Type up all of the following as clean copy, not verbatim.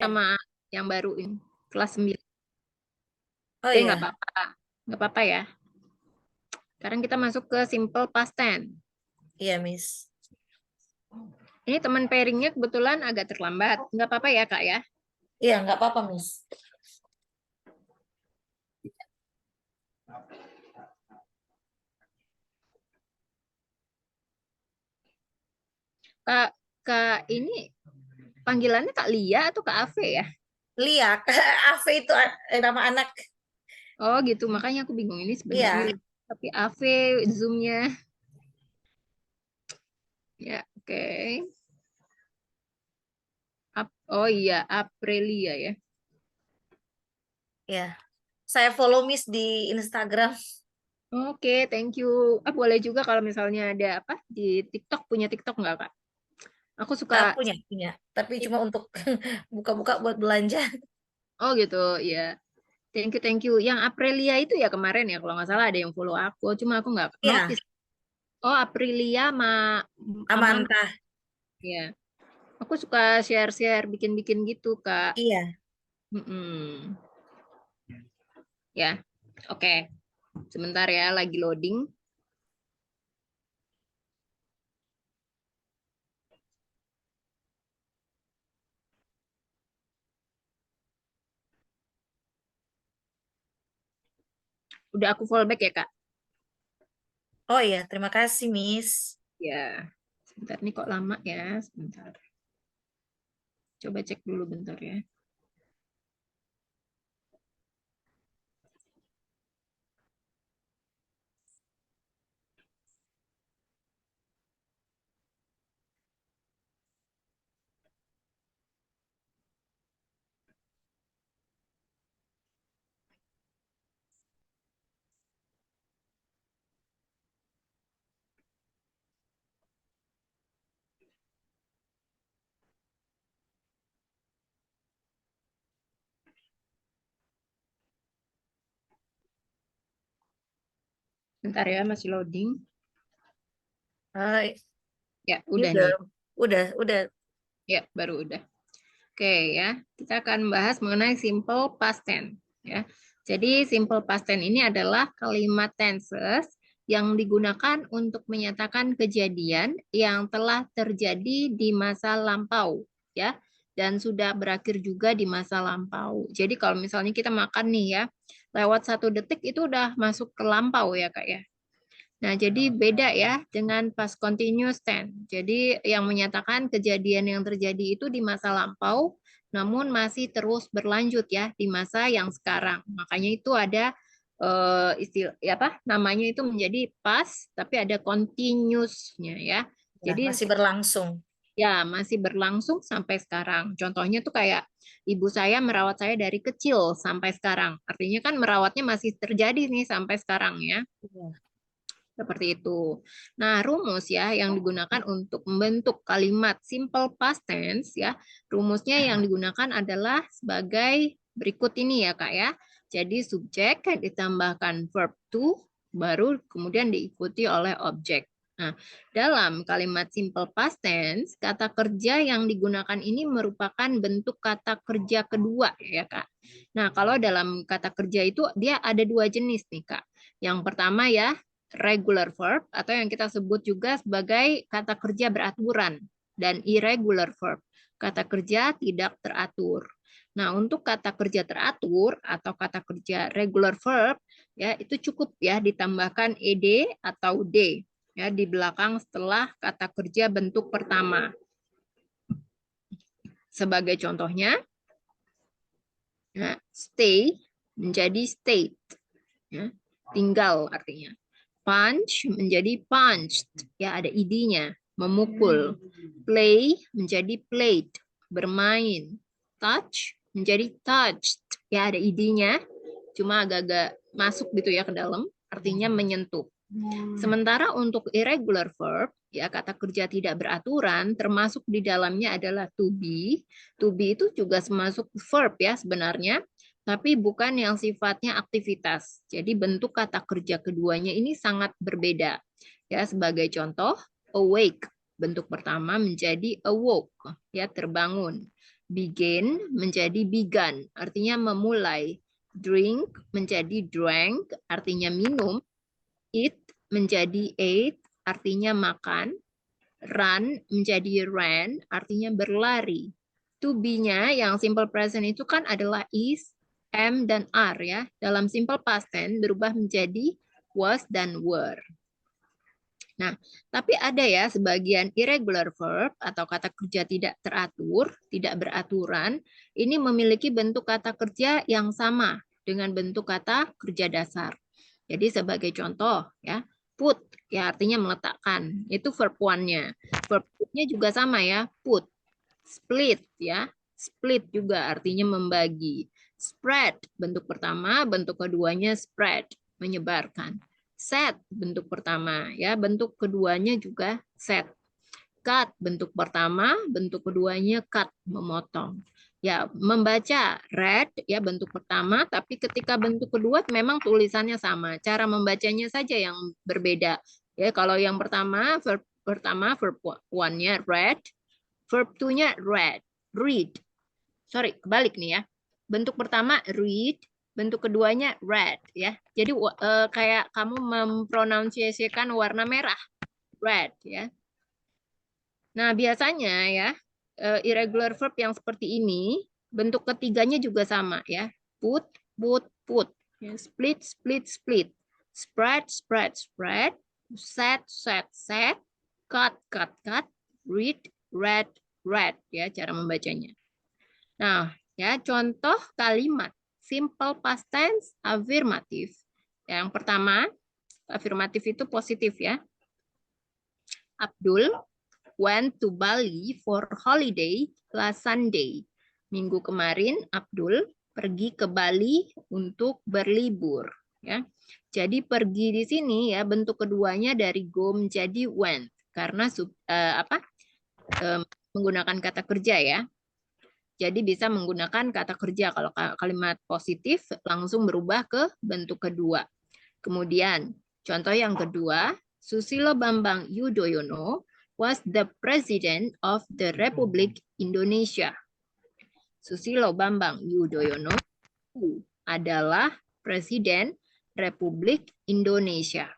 sama yang baru ini. Kelas 9. Oh Oke, nggak iya, apa-apa. Nggak apa-apa ya. Sekarang kita masuk ke simple past tense. iya Miss. Ini teman pairingnya kebetulan agak terlambat. Nggak apa-apa ya, Kak ya. Iya, nggak apa-apa Miss. Kak, Kak ini panggilannya Kak Lia atau Kak Ave ya? Lia, Ave itu nama anak. Oh gitu, makanya aku bingung ini sebenarnya Iya, Lia. Tapi Ave Zoom-nya. Ya, oke. Oh iya, Aprilia ya. iya. Saya follow Miss di Instagram. Oke, thank you. Boleh juga kalau misalnya ada apa di TikTok, punya TikTok nggak, Kak? Aku suka. Punya. Tapi cuma untuk buka-buka buat belanja. Oh gitu, ya. Thank you, thank you. Yang Aprilia itu ya kemarin ya, kalau nggak salah ada yang follow aku. Cuma aku nggak Iya, notice. Oh, Aprilia sama Amanda. Amanta. Ya. Aku suka share-share, bikin-bikin gitu, Kak. Iya. Mm-mm. Ya, oke. Sebentar ya, lagi loading. Udah aku fallback ya, Kak? Oh iya, terima kasih Miss. Ya, sebentar nih kok lama ya. Sebentar. Coba cek dulu bentar ya. Bentar ya, masih loading. Hai, Ya, ini udah nih. udah. Ya, baru udah. Oke ya, kita akan bahas mengenai simple past tense ya. Jadi simple past tense ini adalah kalimat tenses yang digunakan untuk menyatakan kejadian yang telah terjadi di masa lampau ya dan sudah berakhir juga di masa lampau. Jadi kalau misalnya kita makan nih ya, lewat 1 detik itu udah masuk ke lampau ya Kak ya. Nah, jadi beda ya dengan past continuous tense. Jadi yang menyatakan kejadian yang terjadi itu di masa lampau, namun masih terus berlanjut ya di masa yang sekarang. Makanya itu ada istilah ya apa namanya itu menjadi past, tapi ada continuous-nya ya. Ya, Jadi masih berlangsung. ya masih berlangsung sampai sekarang. Contohnya tuh kayak ibu saya merawat saya dari kecil sampai sekarang. Artinya kan merawatnya masih terjadi nih sampai sekarang ya. Iya. Seperti itu. Nah, rumus ya yang digunakan untuk membentuk kalimat simple past tense ya. Rumusnya yang digunakan adalah sebagai berikut ini ya, Kak ya. Jadi subjek ditambahkan verb to baru kemudian diikuti oleh objek. Nah, dalam kalimat simple past tense, kata kerja yang digunakan ini merupakan bentuk kata kerja kedua ya, Kak. Nah, kalau dalam kata kerja itu dia ada 2 jenis nih, Kak. Yang pertama ya, regular verb atau yang kita sebut juga sebagai kata kerja beraturan dan irregular verb, kata kerja tidak teratur. Nah, untuk kata kerja teratur atau kata kerja regular verb ya itu cukup ya ditambahkan ed atau d ya di belakang setelah kata kerja bentuk pertama. Sebagai contohnya, ya, stay menjadi stayed, ya, tinggal artinya. Punch menjadi punched, ya ada id-nya, memukul. Play menjadi played, bermain. Touch menjadi touched, ya ada id-nya, cuma agak-agak masuk gitu ya ke dalam, artinya menyentuh. Sementara untuk irregular verb, ya kata kerja tidak beraturan, termasuk di dalamnya adalah to be. To be itu juga termasuk verb ya sebenarnya, tapi bukan yang sifatnya aktivitas. Jadi bentuk kata kerja keduanya ini sangat berbeda. Ya, sebagai contoh, awake bentuk pertama menjadi awoke, ya terbangun. Begin menjadi began, artinya memulai. Drink menjadi drank, artinya minum. Eat menjadi ate, artinya makan. Run menjadi ran, artinya berlari. To be-nya yang simple present itu kan adalah is, am, dan are ya. Dalam simple past tense berubah menjadi was dan were. Nah, tapi ada ya sebagian irregular verb atau kata kerja tidak teratur, tidak beraturan, ini memiliki bentuk kata kerja yang sama dengan bentuk kata kerja dasar. Jadi sebagai contoh ya, put ya artinya meletakkan, itu verb one-nya. Verb two-nya juga sama ya, put. Split ya, split juga artinya membagi. Spread bentuk pertama, bentuk keduanya spread, menyebarkan. Set bentuk pertama ya, bentuk keduanya juga set. Cut bentuk pertama, bentuk keduanya cut, memotong. Ya, membaca read ya bentuk pertama, tapi ketika bentuk kedua memang tulisannya sama, cara membacanya saja yang berbeda. Ya, kalau yang pertama verb one-nya read, verb two-nya read. Sorry, kebalik nih ya. Bentuk pertama read, bentuk keduanya red ya. Jadi kayak kamu mempronunciasikan warna merah, red ya. Nah, biasanya ya irregular verb yang seperti ini bentuk ketiganya juga sama ya. Put, put. Ya, split, split. Spread, spread. Set, set. Cut, cut. Read, read ya cara membacanya. Nah, ya contoh kalimat simple past tense afirmatif. Yang pertama, afirmatif itu positif ya. Abdul went to Bali for holiday last Sunday. Minggu kemarin Abdul pergi ke Bali untuk berlibur ya. Jadi pergi di sini ya bentuk keduanya dari go menjadi went karena menggunakan kata kerja ya. Jadi bisa menggunakan kata kerja kalau kalimat positif langsung berubah ke bentuk kedua. Kemudian contoh yang kedua, Susilo Bambang Yudhoyono was the President of the Republic Indonesia. Susilo Bambang Yudhoyono adalah Presiden Republik Indonesia.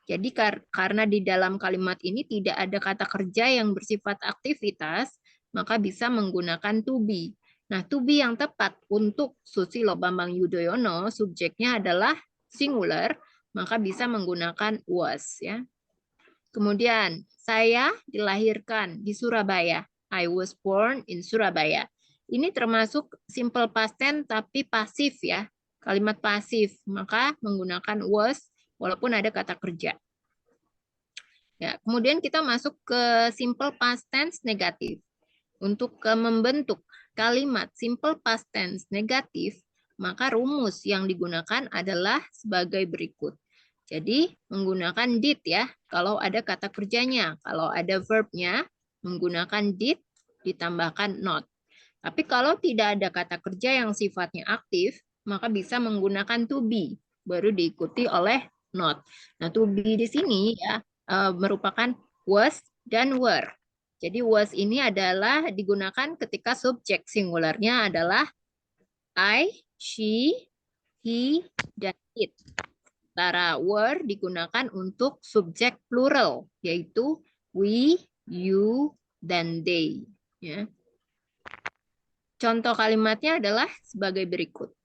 Jadi karena di dalam kalimat ini tidak ada kata kerja yang bersifat aktivitas, maka bisa menggunakan to be. Nah, to be yang tepat untuk Susilo Bambang Yudhoyono, subjeknya adalah singular, maka bisa menggunakan was ya. Kemudian, saya dilahirkan di Surabaya. I was born in Surabaya. Ini termasuk simple past tense tapi pasif ya. Kalimat pasif, maka menggunakan was walaupun ada kata kerja. Ya, kemudian kita masuk ke simple past tense negatif. Untuk membentuk kalimat simple past tense negatif, maka rumus yang digunakan adalah sebagai berikut. Jadi menggunakan did ya, kalau ada kata kerjanya. Kalau ada verbnya, menggunakan did ditambahkan not. Tapi kalau tidak ada kata kerja yang sifatnya aktif, maka bisa menggunakan to be, baru diikuti oleh not. Nah, to be di sini ya merupakan was dan were. Jadi was ini adalah digunakan ketika subjek singularnya adalah I, she, he, dan it. Sementara were digunakan untuk subjek plural, yaitu we, you, dan they. Ya. Contoh kalimatnya adalah sebagai berikut.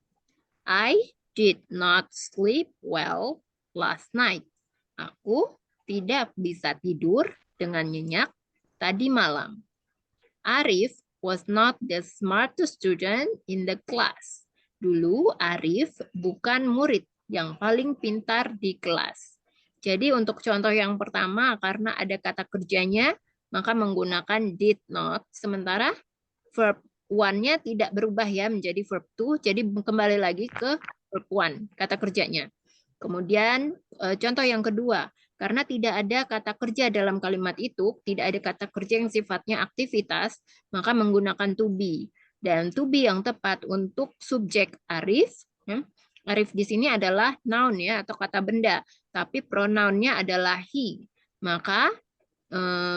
I did not sleep well last night. Aku tidak bisa tidur dengan nyenyak tadi malam. Arif was not the smartest student in the class. Dulu Arif bukan murid yang paling pintar di kelas. Jadi untuk contoh yang pertama karena ada kata kerjanya maka menggunakan did not. Sementara verb one-nya tidak berubah ya menjadi verb two. Jadi kembali lagi ke verb one kata kerjanya. Kemudian contoh yang kedua, karena tidak ada kata kerja dalam kalimat itu, tidak ada kata kerja yang sifatnya aktivitas, maka menggunakan to be. Dan to be yang tepat untuk subjek Arif, ya. Arif di sini adalah noun ya atau kata benda, tapi pronounnya adalah he. Maka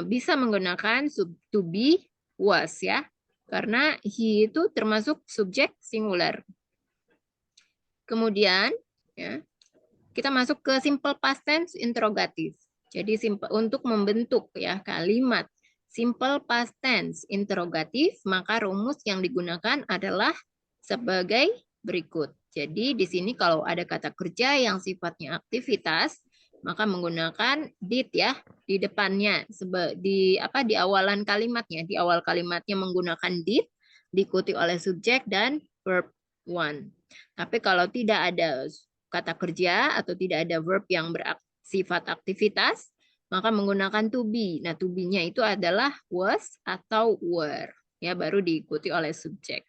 bisa menggunakan to be was ya. Karena he itu termasuk subjek singular. Kemudian ya, kita masuk ke simple past tense interrogatif. Jadi untuk membentuk ya kalimat simple past tense interrogatif, maka rumus yang digunakan adalah sebagai berikut. Jadi di sini kalau ada kata kerja yang sifatnya aktivitas, maka menggunakan did ya di depannya di awalan kalimatnya. Di awal kalimatnya menggunakan did diikuti oleh subjek dan verb one. Tapi kalau tidak ada kata kerja atau tidak ada verb yang bersifat aktivitas, maka menggunakan to be. Nah, to be-nya itu adalah was atau were, ya baru diikuti oleh subjek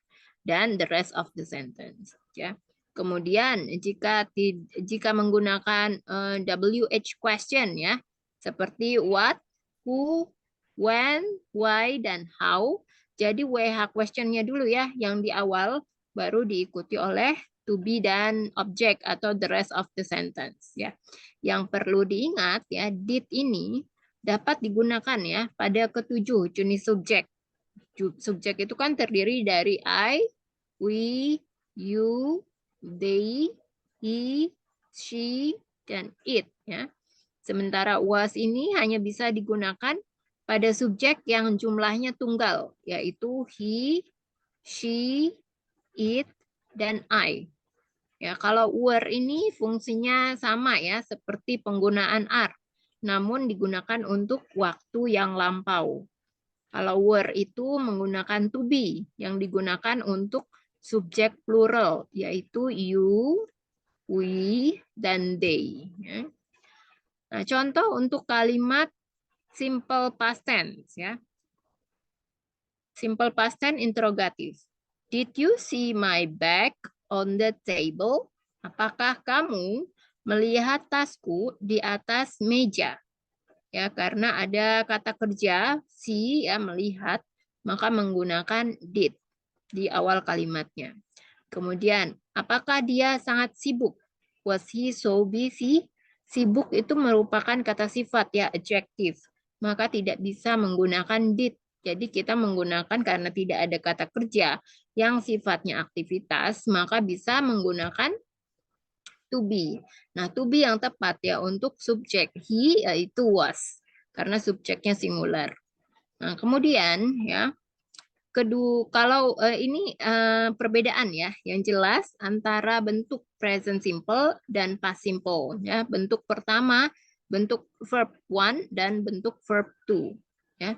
dan the rest of the sentence, ya. Kemudian jika menggunakan WH question ya, seperti what, who, when, why dan how. Jadi WH question-nya dulu ya yang di awal, baru diikuti oleh to be dan object atau the rest of the sentence ya. Yang perlu diingat ya, did ini dapat digunakan ya pada ketujuh jenis subjek. Subjek itu kan terdiri dari I, we, you, they, he, she, dan it ya. Sementara was ini hanya bisa digunakan pada subjek yang jumlahnya tunggal, yaitu he, she, it, dan I. Ya, kalau were ini fungsinya sama ya, seperti penggunaan are, namun digunakan untuk waktu yang lampau. Kalau were itu menggunakan to be, yang digunakan untuk subjek plural, yaitu you, we, dan they. Ya. Nah, contoh untuk kalimat simple past tense ya. Simple past tense interrogative. Did you see my bag on the table? Apakah kamu melihat tasku di atas meja? Ya, karena ada kata kerja see ya melihat, maka menggunakan did di awal kalimatnya. Kemudian, apakah dia sangat sibuk? Was he so busy? Sibuk itu merupakan kata sifat ya, adjective. Maka tidak bisa menggunakan did. Jadi kita menggunakan karena tidak ada kata kerja yang sifatnya aktivitas, maka bisa menggunakan to be. Nah, to be yang tepat ya untuk subjek he yaitu was karena subjeknya singular. Nah, kemudian ya kalau ini perbedaan ya yang jelas antara bentuk present simple dan past simple ya. Bentuk pertama bentuk verb one dan bentuk verb two ya.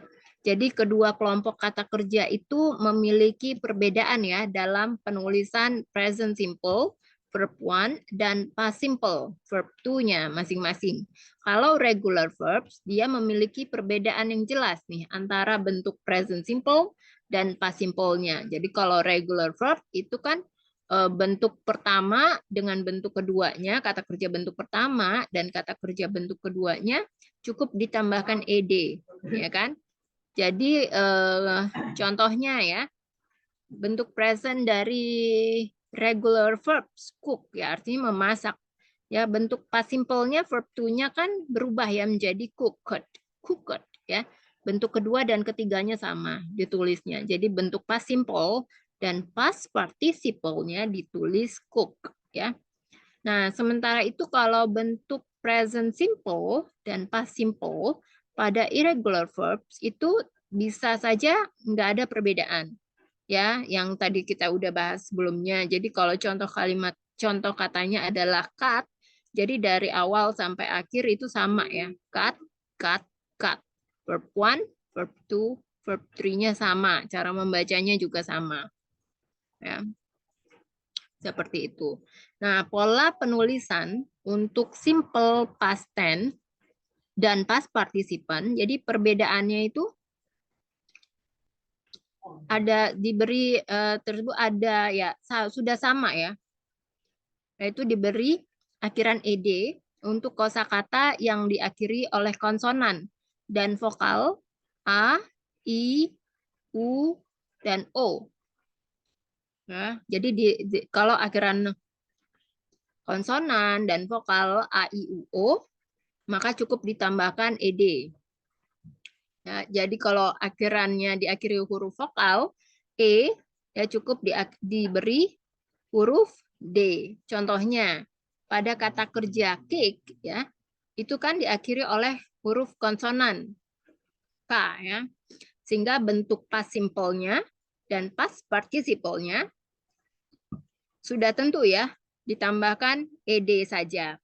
Jadi kedua kelompok kata kerja itu memiliki perbedaan ya dalam penulisan present simple verb one dan past simple verb two-nya masing-masing. Kalau regular verbs dia memiliki perbedaan yang jelas nih antara bentuk present simple dan past simple-nya. Jadi kalau regular verb itu kan bentuk pertama dengan bentuk keduanya, kata kerja bentuk pertama dan kata kerja bentuk keduanya cukup ditambahkan ed, ya kan? Jadi contohnya ya, bentuk present dari regular verbs cook ya artinya memasak. Ya, bentuk past simple-nya verb to-nya kan berubah ya menjadi cooked, cooked ya. Bentuk kedua dan ketiganya sama ditulisnya. Jadi bentuk past simple dan past participle-nya ditulis cook ya. Nah, sementara itu kalau bentuk present simple dan past simple pada irregular verbs itu bisa saja nggak ada perbedaan. Ya, yang tadi kita udah bahas sebelumnya. Jadi kalau contoh katanya adalah cut, jadi dari awal sampai akhir itu sama ya. Cut, cut, cut. Verb one, verb two, verb three-nya sama. Cara membacanya juga sama. Ya. Seperti itu. Nah, pola penulisan untuk simple past tense dan past participle, jadi perbedaannya itu ada diberi tersebut ada ya sudah sama ya. Yaitu diberi akhiran ed untuk kosakata yang diakhiri oleh konsonan dan vokal a, i, u, dan o. Ya, jadi kalau akhiran konsonan dan vokal a, i, u, o, maka cukup ditambahkan ed. Ya, jadi kalau akhirannya diakhiri huruf vokal, E, ya cukup diberi huruf D. Contohnya, pada kata kerja cake, ya, itu kan diakhiri oleh huruf konsonan K, ya. Sehingga bentuk past simple-nya dan past participle-nya sudah tentu ya, ditambahkan ed saja.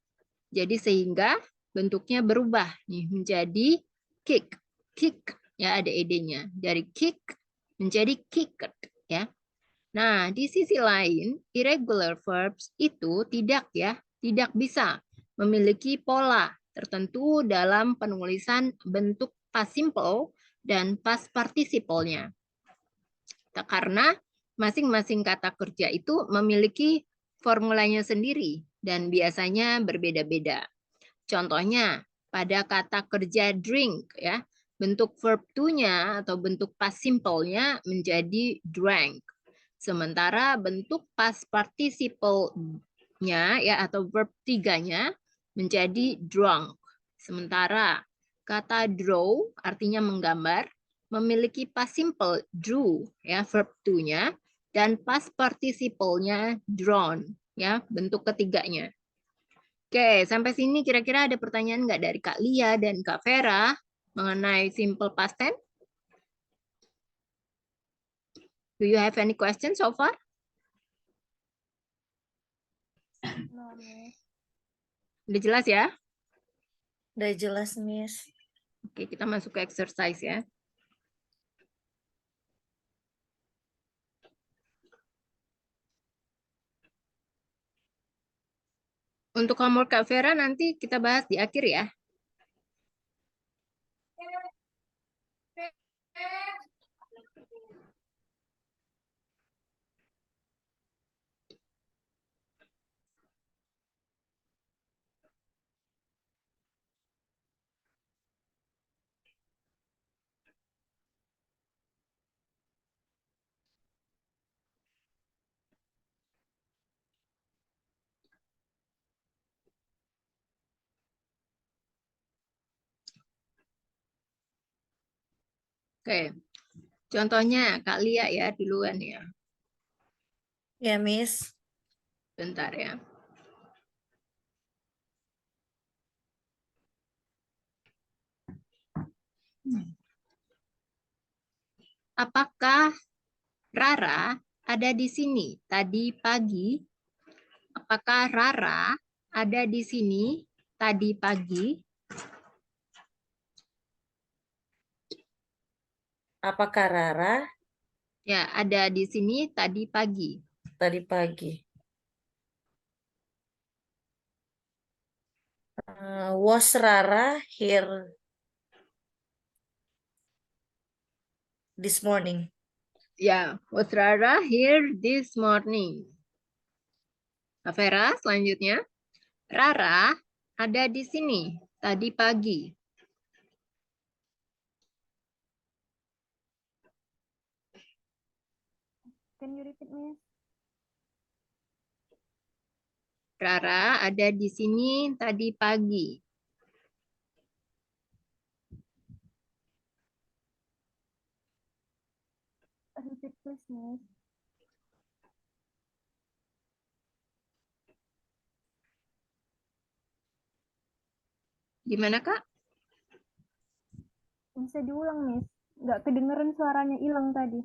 Jadi sehingga bentuknya berubah nih menjadi kick. Kick ya, ada ed-nya. Dari kick menjadi kicked ya. Nah, di sisi lain, irregular verbs itu tidak ya, tidak bisa memiliki pola tertentu dalam penulisan bentuk past simple dan past participle-nya. Karena masing-masing kata kerja itu memiliki formulanya sendiri dan biasanya berbeda-beda. Contohnya, pada kata kerja drink ya, bentuk verb to-nya atau bentuk past simple-nya menjadi drank. Sementara bentuk past participle-nya ya atau verb 3-nya menjadi drunk. Sementara kata draw artinya menggambar memiliki past simple drew ya verb to-nya dan past participle-nya drawn ya bentuk ketiganya. Oke, sampai sini kira-kira ada pertanyaan nggak dari Kak Lia dan Kak Vera mengenai simple past tense? Do you have any questions so far? Udah jelas ya? Udah jelas, Miss. Oke, kita masuk ke exercise ya. Untuk homework Kak Vera nanti kita bahas di akhir ya. Oke, contohnya Kak Lia ya duluan ya. Ya, Miss. Bentar ya. Apakah Rara ada di sini tadi pagi? Apakah Rara ada di sini tadi pagi? Apakah Rara Ya, ada di sini tadi pagi. tadi pagi? Was Rara here this morning? Ya, was Rara here this morning? Kak Vera, selanjutnya. Rara ada di sini tadi pagi. Can you repeat, Miss? Rara ada di sini tadi pagi. Repeat, please, Miss. Gimana, Kak? Bisa diulang, Miss. Nggak kedengeran suaranya hilang tadi.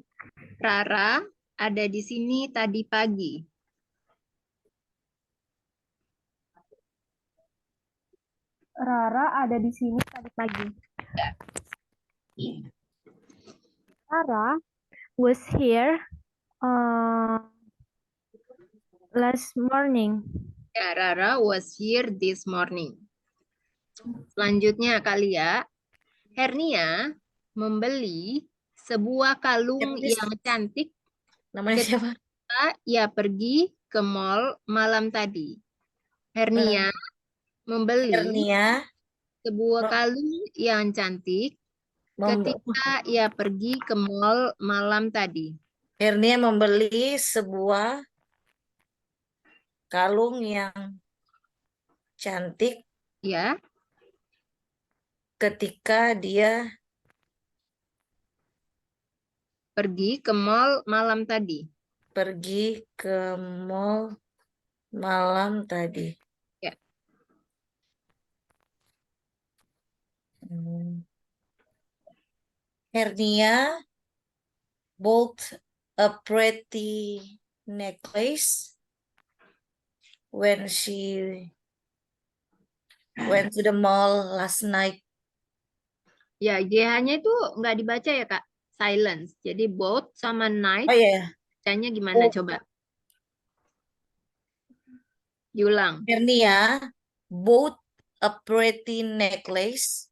Rara ada di sini tadi pagi. Rara ada di sini tadi pagi. Rara was here last morning. Ya, Rara was here this morning. Selanjutnya, Kak Lia. Hernia membeli sebuah kalung Miss. yang cantik Namanya siapa? ketika ia pergi ke mall malam tadi. Hernia membeli Hernia sebuah mem- kalung yang cantik ketika ia pergi ke mall malam tadi. Hernia membeli sebuah kalung yang cantik Ya, ketika dia pergi ke mall malam tadi. Pergi ke mall malam tadi. Ya. Hernia bought a pretty necklace when she went to the mall last night. Ya, GH-nya itu nggak dibaca ya, Kak. Silence. Jadi both sama night, Oh iya, bacanya gimana Oh. coba? Diulang. Hernia bought a pretty necklace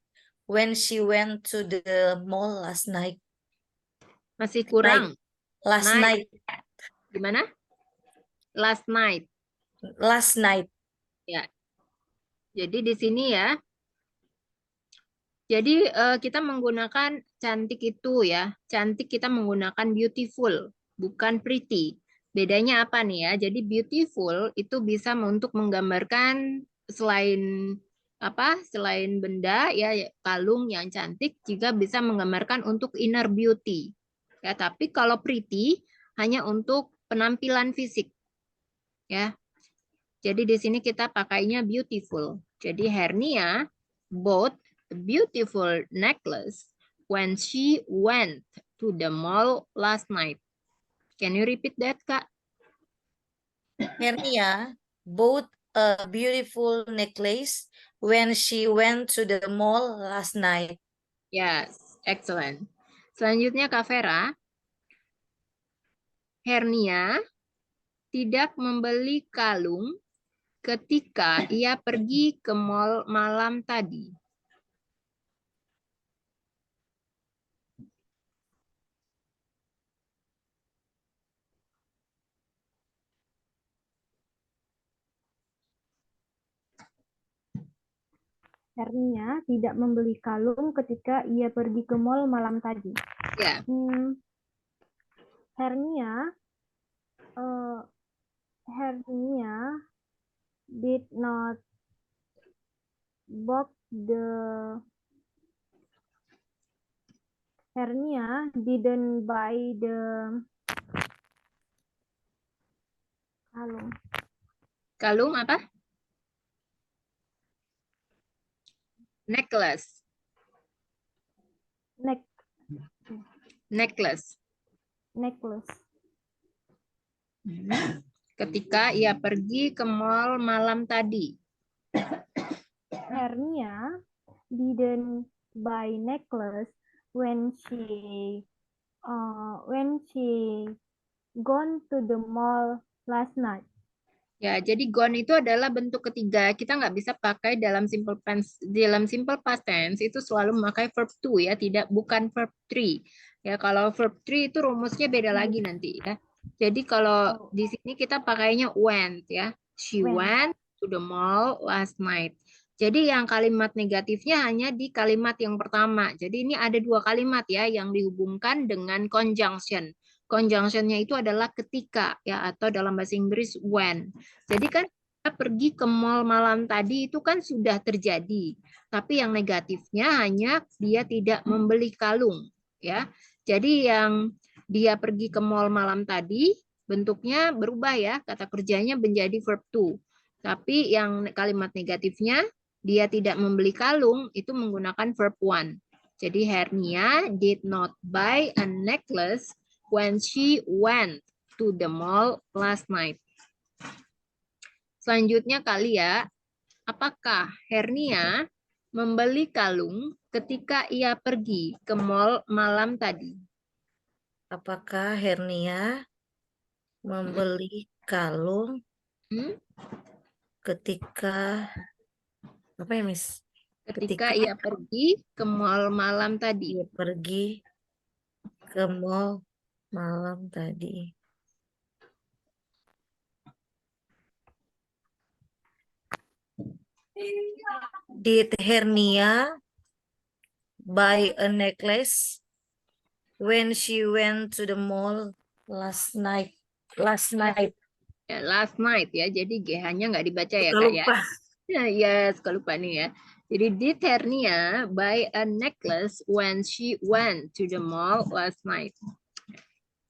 when she went to the mall last night. Masih kurang. Last Night. night. Gimana? Last night. Last night. Ya. Jadi di sini ya. Jadi kita menggunakan cantik itu ya. Cantik kita menggunakan beautiful, bukan pretty. Bedanya apa nih ya? Jadi beautiful itu bisa untuk menggambarkan selain apa? Selain benda ya kalung yang cantik juga bisa menggambarkan untuk inner beauty. Ya, tapi kalau pretty hanya untuk penampilan fisik. Ya. Jadi di sini kita pakainya beautiful. Jadi Hernia bought a beautiful necklace when she went to the mall last night. Can you repeat that, Kak? Hernia bought a beautiful necklace when she went to the mall last night. Yes, excellent. Selanjutnya Kak Vera. Hernia tidak membeli kalung ketika ia pergi ke mall malam tadi. Hernia tidak membeli kalung ketika ia pergi ke mall malam tadi. Ya. Hernia Hernia did not book the Hernia didn't buy the kalung. Kalung apa? Necklace. Necklace. Necklace. Ketika ia pergi ke mall malam tadi. Hernia didn't buy necklace when she gone to the mall last night. Ya, jadi gone itu adalah bentuk ketiga. Kita nggak bisa pakai dalam simple past tense itu selalu memakai verb to ya, bukan verb 3. Ya, kalau verb 3 itu rumusnya beda lagi nanti ya. Jadi kalau di sini kita pakainya went ya. She went to the mall last night. Jadi yang kalimat negatifnya hanya di kalimat yang pertama. Jadi ini ada dua kalimat ya yang dihubungkan dengan conjunction. Conjunction-nya itu adalah ketika ya atau dalam bahasa Inggris when. Jadi kan kita pergi ke mall malam tadi itu kan sudah terjadi. Tapi yang negatifnya hanya dia tidak membeli kalung ya. Jadi yang dia pergi ke mall malam tadi bentuknya berubah ya, kata kerjanya menjadi verb to. Tapi yang kalimat negatifnya dia tidak membeli kalung itu menggunakan verb one. Jadi Hernia did not buy a necklace when she went to the mall last night. Selanjutnya kali ya, apakah Hernia membeli kalung ketika ia pergi ke mall malam tadi? Apakah Hernia membeli kalung ketika apa ya, Miss? Ketika ia pergi ke mall malam tadi. Ia pergi ke mall malam tadi. Did Hernia buy a necklace when she went to the mall last night? Last night. Ya, last night ya. Jadi GH-nya nggak dibaca ya, Suka Kak lupa. ya. Ya, suka lupa nih ya. Jadi did Hernia buy a necklace when she went to the mall last night?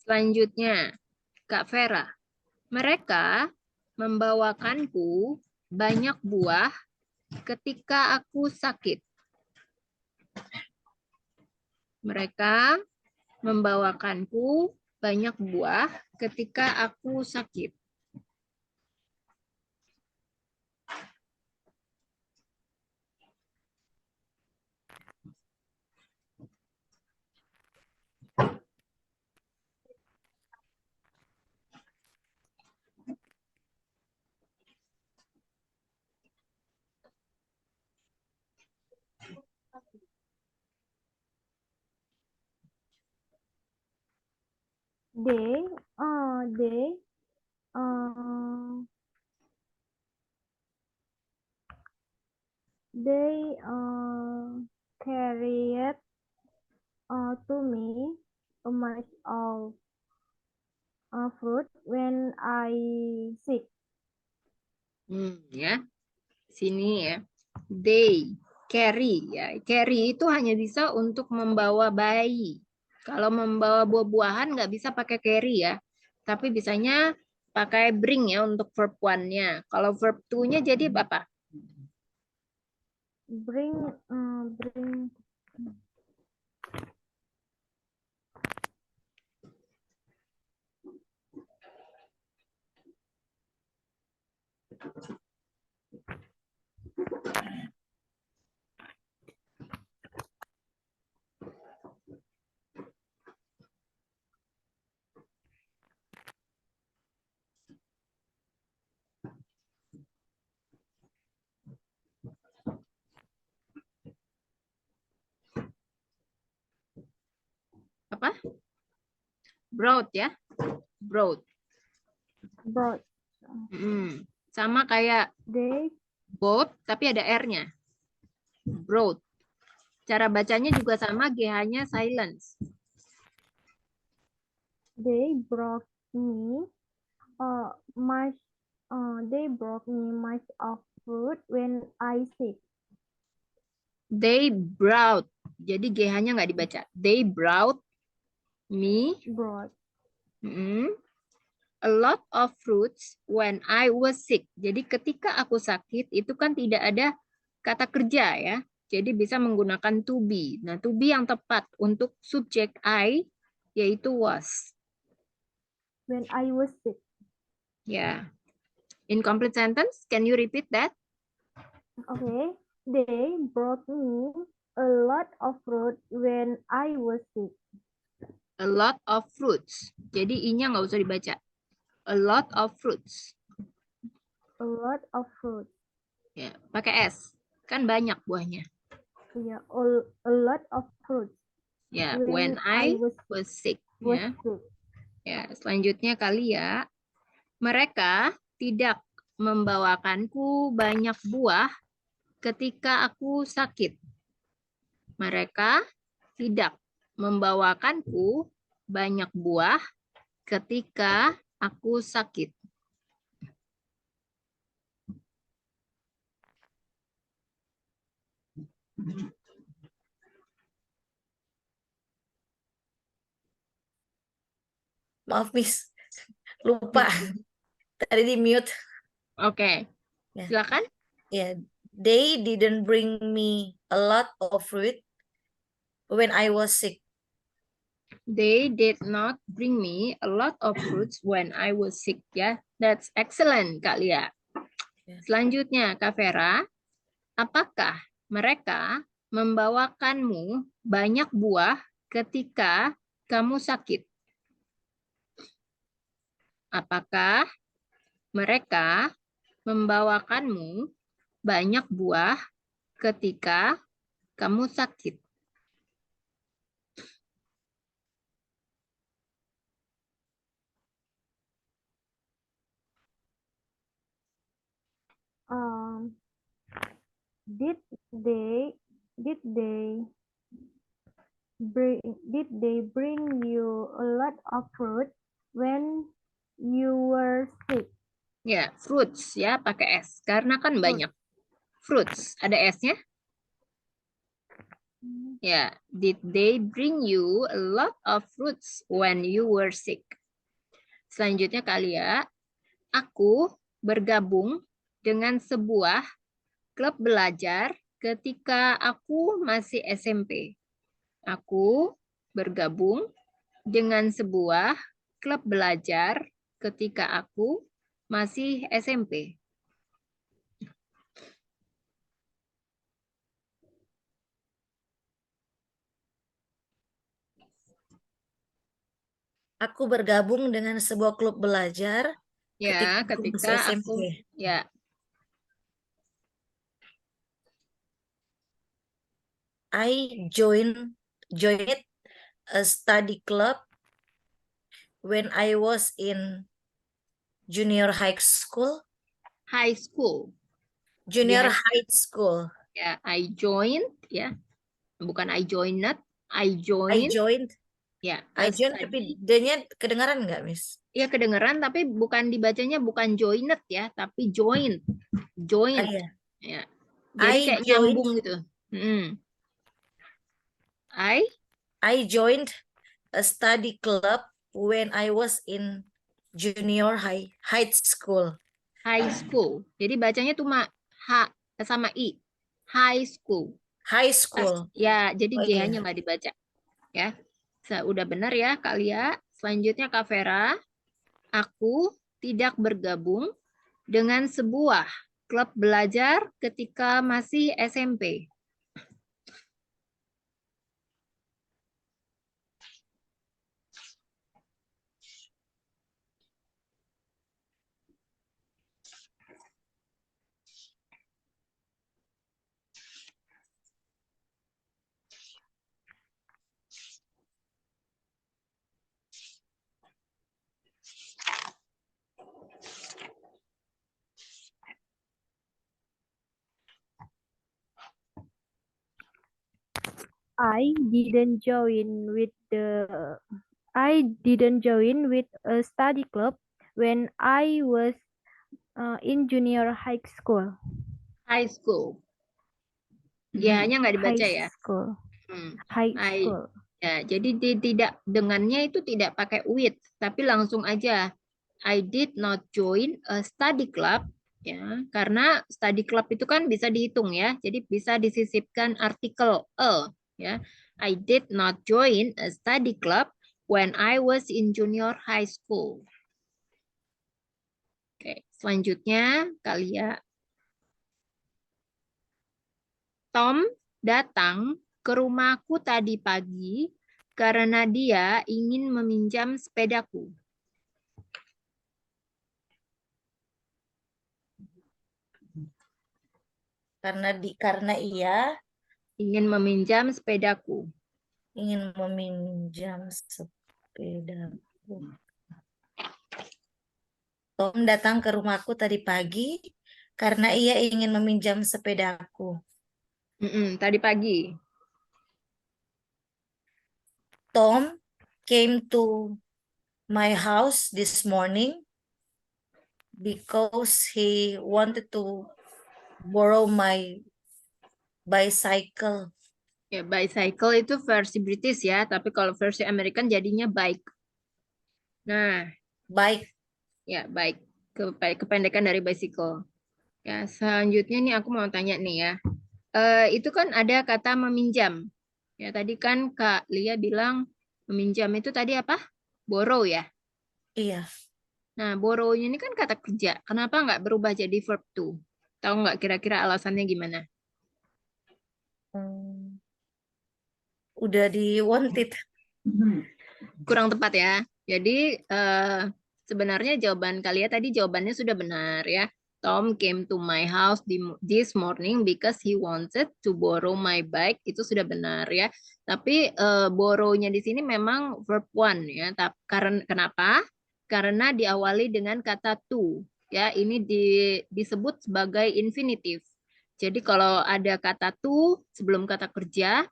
Selanjutnya, Kak Vera. Mereka membawakanku banyak buah ketika aku sakit. Mereka membawakanku banyak buah ketika aku sakit. They, they, uh, they carried to me a much of fruit when I sick. Ya, sini ya. They carry ya. Carry itu hanya bisa untuk membawa bayi. Kalau membawa buah-buahan nggak bisa pakai carry ya. Tapi bisanya pakai bring ya untuk verb one-nya. Kalau verb two-nya jadi apa? Bring. Apa? Brought ya. Brought. Brought. Sama kayak They boat tapi ada R-nya. Brought. Cara bacanya juga sama, GH-nya silence. they brought me much. They brought me much of fruit when I sick. They brought. Jadi GH-nya nggak dibaca. They brought me Brought. a lot of fruits when I was sick. Jadi ketika aku sakit itu kan tidak ada kata kerja ya. Jadi bisa menggunakan to be. Nah, to be yang tepat untuk subjek I yaitu was. When I was sick. Ya. Incomplete sentence, can you repeat that? Okay. They brought me a lot of fruit when I was sick. A lot of fruits. Jadi I-nya nggak usah dibaca. A lot of fruits. A lot of fruit. Ya, pakai S. Kan banyak buahnya. Yeah, a lot of fruit. Ya, when I was sick. Ya. Sick. Ya, selanjutnya kali ya. Mereka tidak membawakanku banyak buah ketika aku sakit. Mereka tidak membawakanku banyak buah ketika aku sakit. Maaf, Miss. Lupa. Tadi di mute. Oke. Ya. Silakan. Yeah, they didn't bring me a lot of fruit when I was sick. They did not bring me a lot of fruits when I was sick. Ya, that's excellent, Kak Lia. Selanjutnya, Kak Vera, apakah mereka membawakanmu banyak buah ketika kamu sakit? Apakah mereka membawakanmu banyak buah ketika kamu sakit? Did they bring you a lot of fruit when you were sick? Ya, fruits ya pakai S karena kan banyak. Fruits ada S-nya? Ya, did they bring you a lot of fruits when you were sick? Selanjutnya Kalia, aku bergabung dengan sebuah klub belajar ketika aku masih SMP. Aku bergabung dengan sebuah klub belajar ketika aku masih SMP. Aku bergabung dengan sebuah klub belajar Ya, ketika aku masih ketika SMP. aku ya. I joined a study club when I was in junior high school. High school. Junior Dia- high school. Ya, I joined ya. Bukan I joined, I I joined. joined. Ya, I a joined study. tapi D-nya kedengaran nggak, Miss? Ya kedengeran tapi bukan dibacanya bukan joined ya, tapi joined. Ah, Joined. iya. Ya. Jadi I kayak joined. nyambung gitu. I joined a study club when I was in junior high school. High school. Jadi bacanya cuma H sama I. High school. High school. Ya, jadi Oh G-nya iya. nggak dibaca. Ya, udah benar ya Kak Lia. Selanjutnya Kak Vera. Aku tidak bergabung dengan sebuah klub belajar ketika masih SMP. I didn't join with a study club when I was in junior high school. High school. G-nya nggak dibaca ya. High school. High High school. Ya, jadi tidak dengannya itu tidak pakai with, tapi langsung aja I did not join a study club ya, karena study club itu kan bisa dihitung ya. Jadi bisa disisipkan artikel a ya. I did not join a study club when I was in junior high school. Oke, selanjutnya Kalia. Tom datang ke rumahku tadi pagi karena dia ingin meminjam sepedaku. Karena ia Ingin meminjam sepedaku. ingin meminjam sepedaku. Tom datang ke rumahku tadi pagi karena ia ingin meminjam sepedaku. Tadi pagi. Tom came to my house this morning because he wanted to borrow my bicycle. Ya, bicycle itu versi British ya, tapi kalau versi American jadinya bike. Nah, Bike. ya bike. Kependekan dari bicycle. Ya, selanjutnya nih aku mau tanya nih ya. Itu kan ada kata meminjam. Ya, tadi kan Kak Lia bilang meminjam itu tadi apa? Borrow ya. Iya. Nah, borrow-nya ini kan kata kerja. Kenapa nggak berubah jadi verb to? Tahu nggak kira-kira alasannya gimana? Udah di wanted. Kurang tepat ya. Jadi sebenarnya jawaban kalian tadi jawabannya sudah benar ya. Tom came to my house this morning because he wanted to borrow my bike. Itu sudah benar ya. Tapi borrow-nya di sini memang verb one ya. Karena kenapa? Karena diawali dengan kata to. Ya, ini disebut sebagai infinitive. Jadi kalau ada kata to sebelum kata kerja,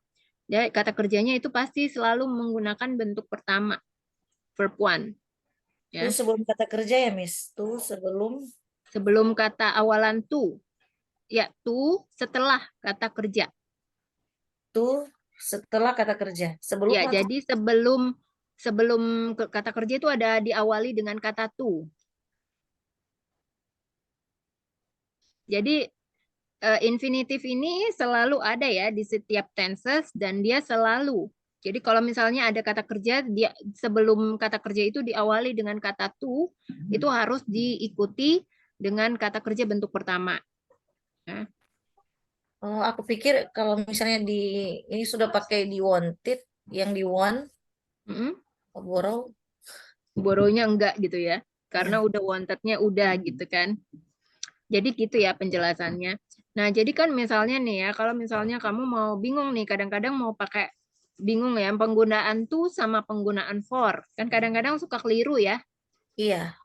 ya, kata kerjanya itu pasti selalu menggunakan bentuk pertama, verb one. Ya. Tuh sebelum kata kerja ya, Miss. Tuh Sebelum kata awalan to. Ya, to setelah kata kerja. Tuh setelah kata kerja. Sebelum Ya, atau jadi sebelum kata kerja itu ada diawali dengan kata to. Jadi infinitif ini selalu ada ya di setiap tenses dan dia selalu. Jadi kalau misalnya ada kata kerja, dia sebelum kata kerja itu diawali dengan kata to, itu harus diikuti dengan kata kerja bentuk pertama. Nah, oh, aku pikir kalau misalnya ini sudah pakai di wanted, yang di want, mm-mm. borrow, Borrow-nya enggak gitu ya. Karena ya. udah wanted-nya udah gitu kan. Jadi gitu ya penjelasannya. Nah, jadi kan misalnya nih ya, kalau misalnya kamu mau bingung nih, kadang-kadang mau pakai bingung ya, penggunaan to sama penggunaan for. Kan kadang-kadang suka keliru ya. Iya.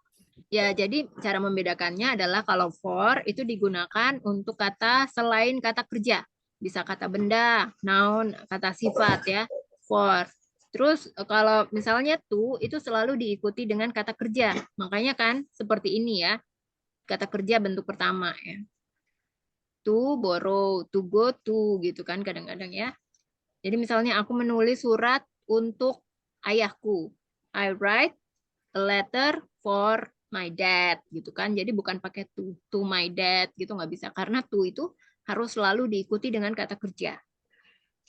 Ya, jadi cara membedakannya adalah kalau for itu digunakan untuk kata selain kata kerja. Bisa kata benda, noun, kata sifat ya, for. Terus kalau misalnya to itu selalu diikuti dengan kata kerja. Makanya kan seperti ini ya, kata kerja bentuk pertama ya. To borrow, to go to gitu kan kadang-kadang ya. Jadi misalnya aku menulis surat untuk ayahku. I write a letter for my dad gitu kan. Jadi bukan pakai to my dad gitu nggak bisa karena to itu harus selalu diikuti dengan kata kerja.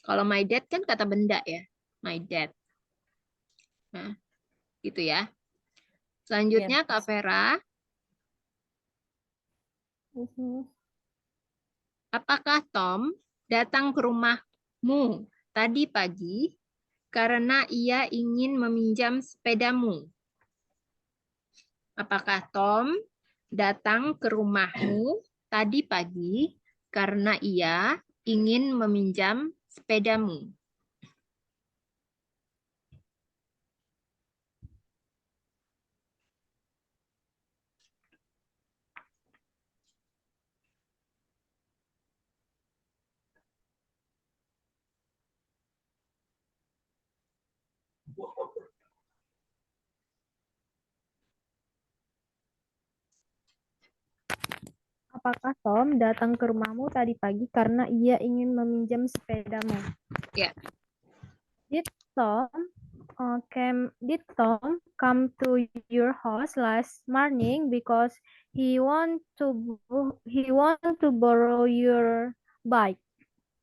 Kalau my dad kan kata benda ya, my dad. Nah, gitu ya. Iya. Selanjutnya Kak Vera, Mhm. apakah Tom datang ke rumahmu tadi pagi karena ia ingin meminjam sepedamu? Apakah Tom datang ke rumahmu tadi pagi karena ia ingin meminjam sepedamu? Apakah Tom datang ke rumahmu tadi pagi karena ia ingin meminjam sepedamu? Ya, Did Tom did Tom come to your house last morning because he want to borrow your bike?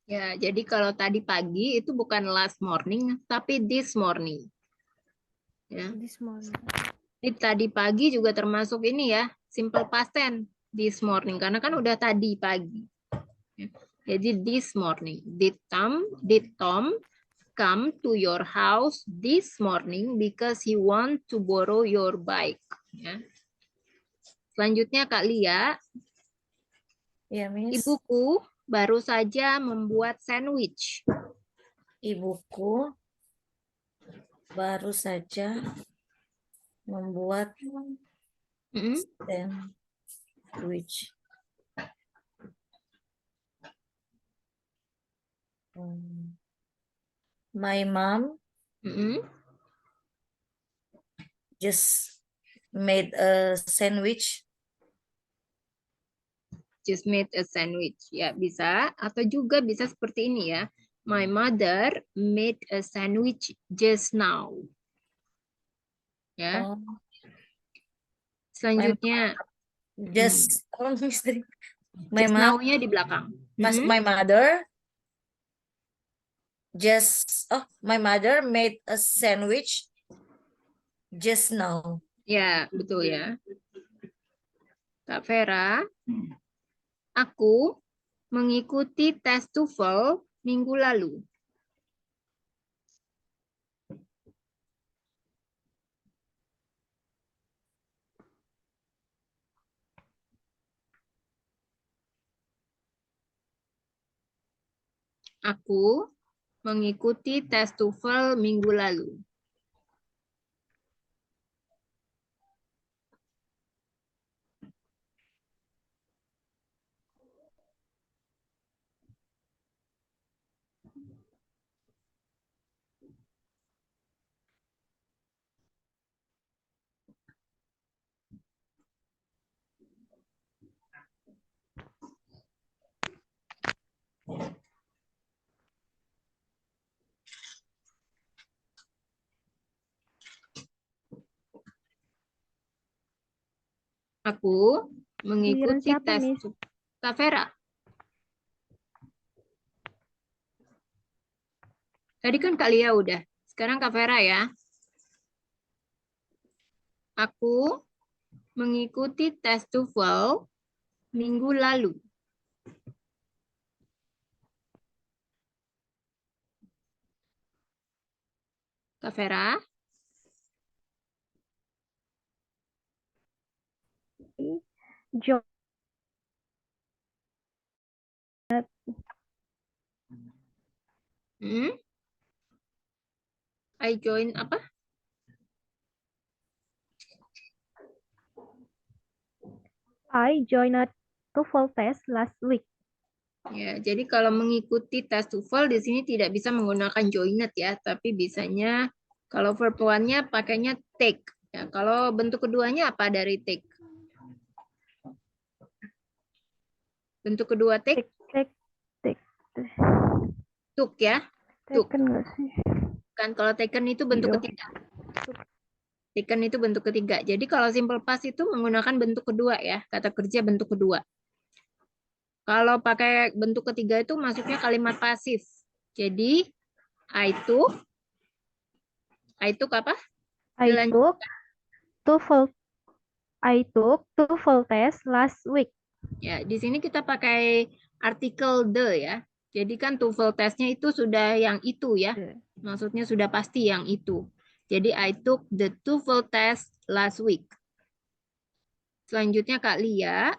ya. Jadi kalau tadi pagi itu bukan last morning, tapi this morning. Ya. This morning. Jadi tadi pagi juga termasuk ini ya, simple past tense this morning karena kan udah tadi pagi. Ya. Jadi this morning. Did Tom come to your house this morning because he want to borrow your bike. Ya. Selanjutnya Kak Lia, Iya, Miss. ibuku baru saja membuat sandwich. Ibuku baru saja membuat Mm-mm. sandwich. My mom Mm-mm. just made a sandwich. Just made a sandwich. Ya, bisa. Atau juga bisa seperti ini ya. My mother made a sandwich just now. Ya. Oh, my Selanjutnya, just oh, mistake. My just mom, now-nya di belakang. Mm-mm. my mother my mother made a sandwich just now. Ya, betul ya. Kak Vera, aku mengikuti tes TOEFL minggu lalu. Aku mengikuti tes TOEFL minggu lalu. Aku Giliran mengikuti siapa, tes Miss? Kak Vera. Tadi kan Kak Lia udah. Sekarang Kak Vera ya. Aku mengikuti tes TOEFL minggu lalu. Kak Vera, Jo I join apa? I joined TOEFL test last week. Ya, jadi kalau mengikuti tes TOEFL di sini tidak bisa menggunakan joined ya, tapi bisanya kalau verb one-nya pakainya take. Ya, kalau bentuk keduanya apa dari take? Bentuk kedua take, Take. took ya. Took. Taken nggak sih? Kan kalau taken itu bentuk Iya. ketiga. Taken itu bentuk ketiga. Jadi kalau simple past itu menggunakan bentuk kedua ya, kata kerja bentuk kedua. Kalau pakai bentuk ketiga itu masuknya kalimat pasif. Jadi I took apa? I Dilanjut. took TOEFL test last week. Ya, di sini kita pakai artikel the ya. Jadi kan TOEFL testnya itu sudah yang itu ya. Maksudnya sudah pasti yang itu. Jadi I took the TOEFL test last week. Selanjutnya Kak Lia,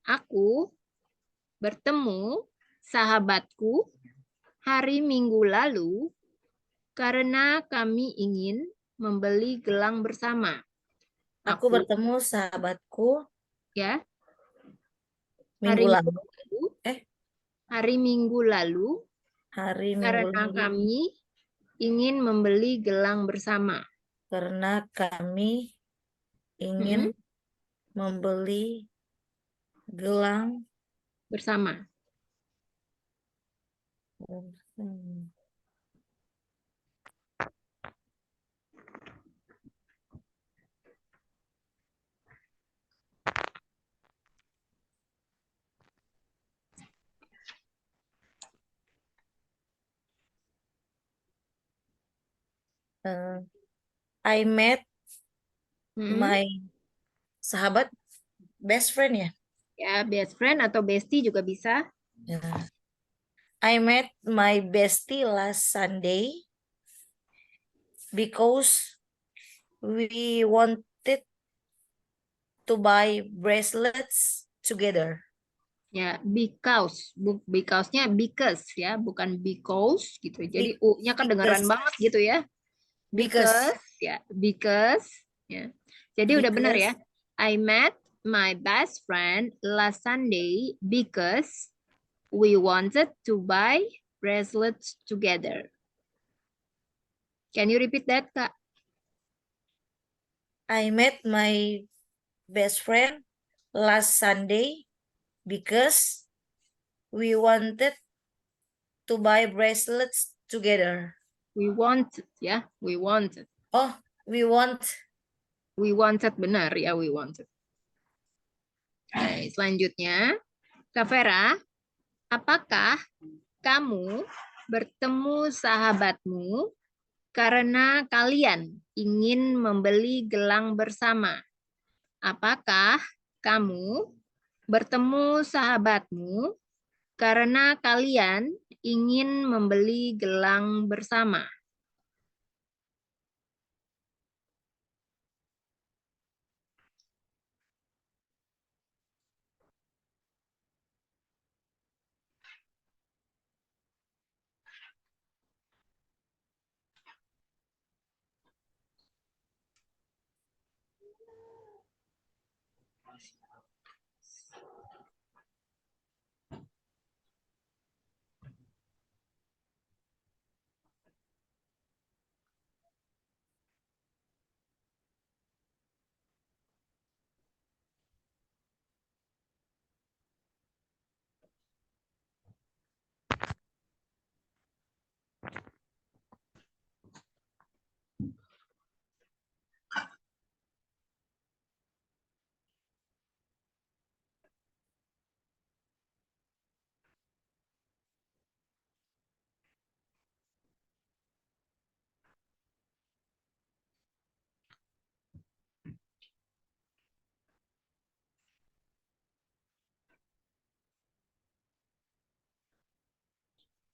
aku bertemu sahabatku hari Minggu lalu karena kami ingin membeli gelang bersama. Aku bertemu sahabatku ya minggu lalu. hari Minggu lalu Hari Minggu karena lalu. kami ingin membeli gelang bersama. Karena kami ingin membeli gelang bersama. I met my sahabat, best friend ya? Ya, best friend atau bestie juga bisa. Ya. I met my bestie last Sunday because we wanted to buy bracelets together. Ya, because-nya because ya, bukan because gitu. Jadi U-nya kedengaran banget gitu ya. Because ya, because ya. Jadi udah benar ya. I met my best friend last Sunday because we wanted to buy bracelets together. Can you repeat that, Kak? I met my best friend last Sunday because we wanted to buy bracelets together. We wanted ya, we wanted. Oh, we wanted Benar ya, we wanted. Oke, selanjutnya, Kak Vera, apakah kamu bertemu sahabatmu karena kalian ingin membeli gelang bersama? Apakah kamu bertemu sahabatmu karena kalian ingin membeli gelang bersama?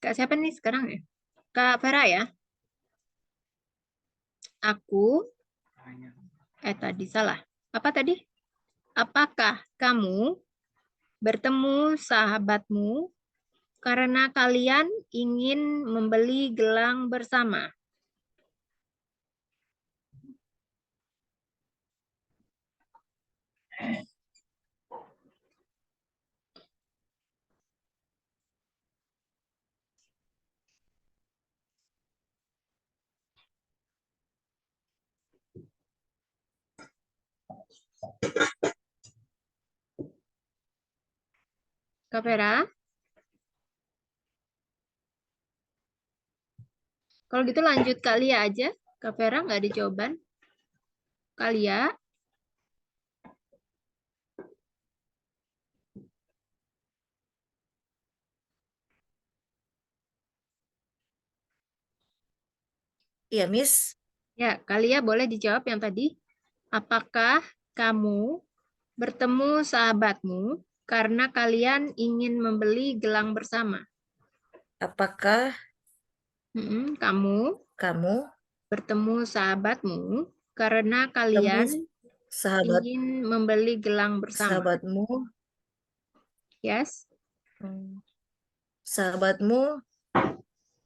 Kak siapa nih sekarang ya? Kak Vera ya? Aku, tadi salah. Apa tadi? Apakah kamu bertemu sahabatmu karena kalian ingin membeli gelang bersama? Kak Vera? Kalau gitu lanjut Kak Lia aja. Kak Vera nggak ada jawaban. Kak Lia? Iya, Miss. Ya, Kak Lia boleh dijawab yang tadi. Apakah kamu bertemu sahabatmu karena kalian ingin membeli gelang bersama? Apakah Kamu kamu bertemu sahabatmu karena temu kalian sahabat ingin membeli gelang bersama? sahabatmu Yes? sahabatmu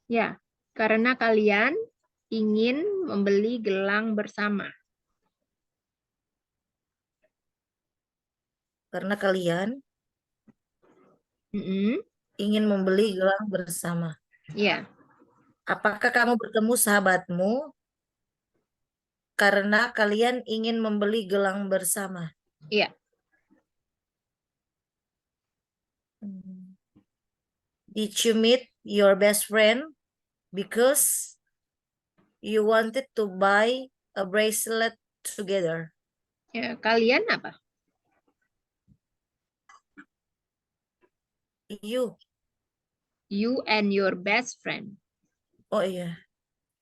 Ya, karena kalian ingin membeli gelang bersama. karena kalian Mm-mm. ingin membeli gelang bersama. Ya, Apakah kamu bertemu sahabatmu karena kalian ingin membeli gelang bersama? iya. Did you meet your best friend because you wanted to buy a bracelet together? Ya, kalian apa? You. You and your best friend. Oh iya.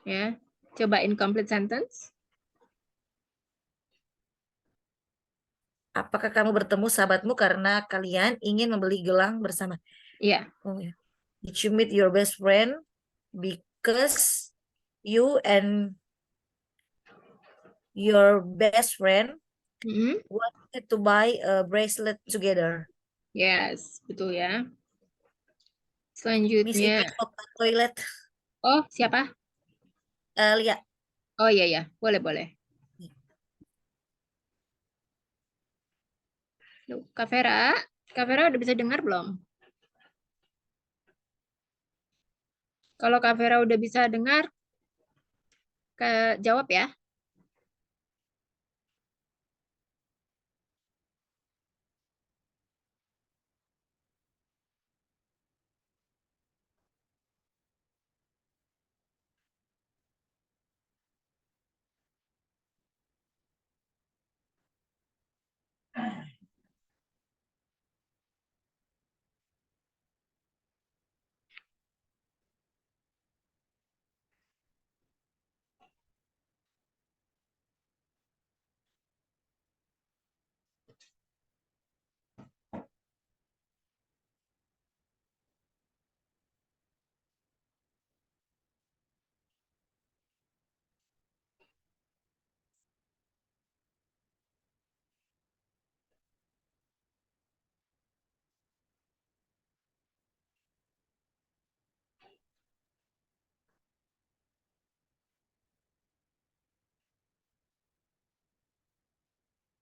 Ya, coba incomplete sentence. Apakah kamu bertemu sahabatmu karena kalian ingin membeli gelang bersama? Iya. Oh ya. Did you meet your best friend because you and your best friend Mm-mm. wanted to buy a bracelet together? Yes, betul ya. Miss Selanjutnya. ini ke toilet. Oh, siapa? Lia. Oh iya ya, boleh. Loh, Kak Vera udah bisa dengar belum? Kalau Kak Vera udah bisa dengar, jawab ya.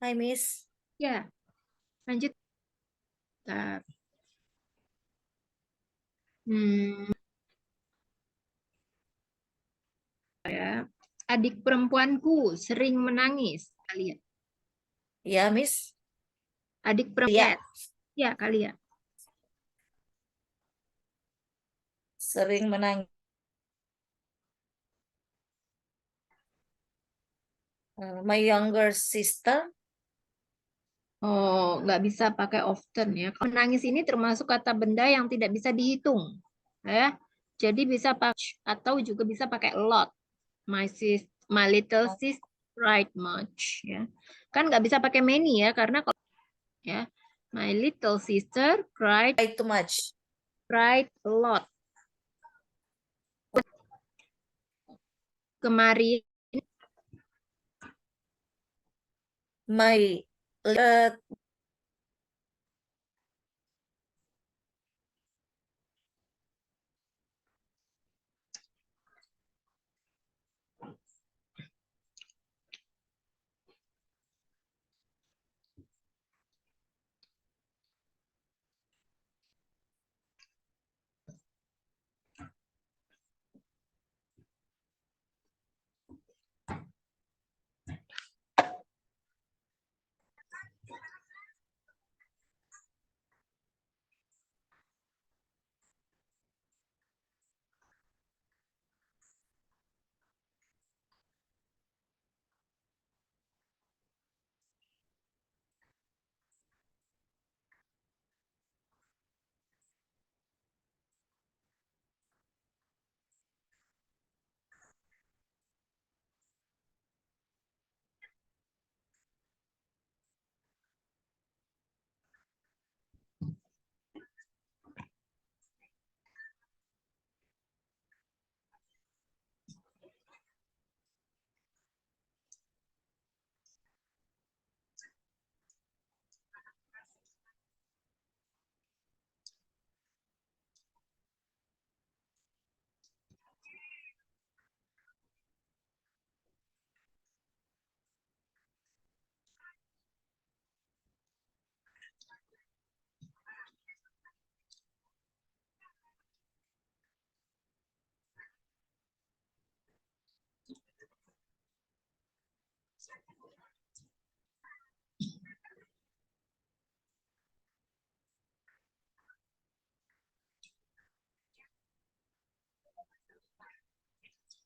Hai Miss. Ya, lanjut. Bentar. Ya. Adik perempuanku sering menangis. Kalian. Ya Miss. Adik Lia. perempuan. Ya, kalian. Sering menangis. My younger sister. Oh, nggak bisa pakai often ya. Kalau menangis ini termasuk kata benda yang tidak bisa dihitung. Ya. Jadi bisa pakai atau juga bisa pakai a lot. My little sister cried much. Ya. Kan nggak bisa pakai many ya, karena kalau ya, my little sister cried Too much. a lot. kemarin. My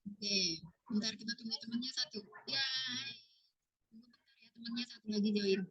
Oke, bentar kita tunggu temannya satu. Ya, tunggu bentar ya, temannya satu lagi join.